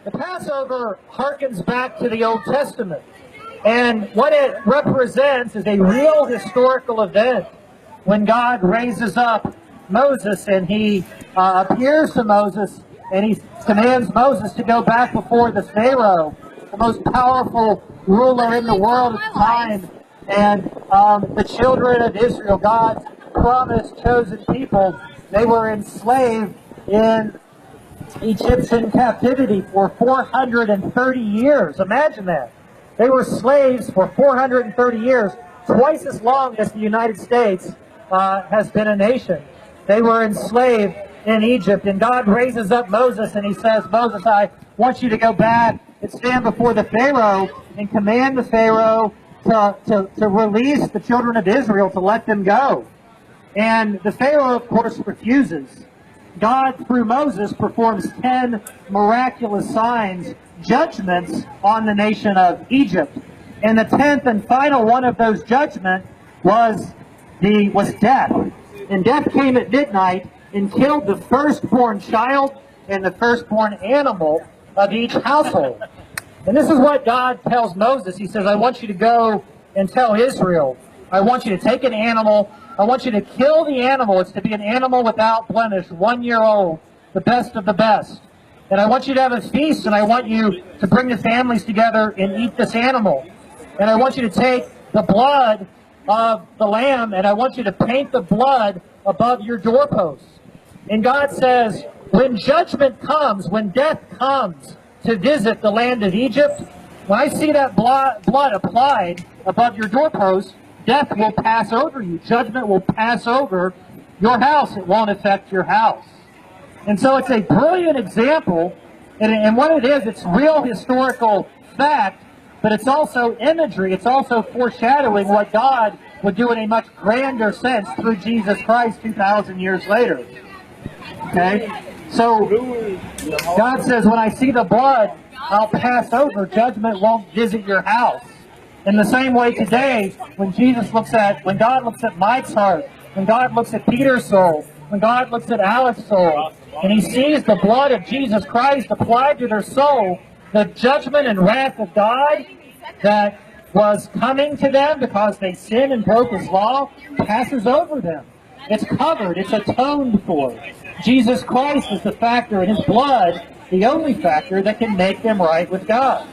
The Passover harkens back to the Old Testament. And what it represents is a real historical event when God raises up Moses and he appears to Moses and he commands Moses to go back before the Pharaoh, the most powerful ruler in the world at the time. And the children of Israel, God's promised chosen people, they were enslaved in Egyptian captivity for 430 years. Imagine that. They were slaves for 430 years, twice as long as the United States has been a nation. They were enslaved in Egypt, and God raises up Moses, and he says, Moses, I want you to go back and stand before the Pharaoh and command the Pharaoh to release the children of Israel, to let them go. And the Pharaoh, of course, refuses. God, through Moses, performs 10 miraculous signs, judgments on the nation of Egypt. And the 10th and final one of those judgments was death. And death came at midnight and killed the firstborn child and the firstborn animal of each household. And this is what God tells Moses. He says, I want you to go and tell Israel, I want you to take an animal, I want you to kill the animal. It's to be an animal without blemish, 1 year old, the best of the best. And I want you to have a feast, and I want you to bring the families together and eat this animal. And I want you to take the blood of the lamb, and I want you to paint the blood above your doorposts. And God says, when judgment comes, when death comes to visit the land of Egypt, when I see that blood applied above your doorposts, death will pass over you. Judgment will pass over your house. It won't affect your house. And so it's a brilliant example, and what it is, it's real historical fact, but it's also imagery. It's also foreshadowing what God would do in a much grander sense through Jesus Christ 2,000 years later. Okay? So God says, when I see the blood, I'll pass over. Judgment won't visit your house. In the same way today, when God looks at Mike's heart, when God looks at Peter's soul, when God looks at Alex's soul, and he sees the blood of Jesus Christ applied to their soul, the judgment and wrath of God that was coming to them because they sinned and broke his law passes over them. It's covered. It's atoned for. Jesus Christ is the factor, and his blood, the only factor that can make them right with God.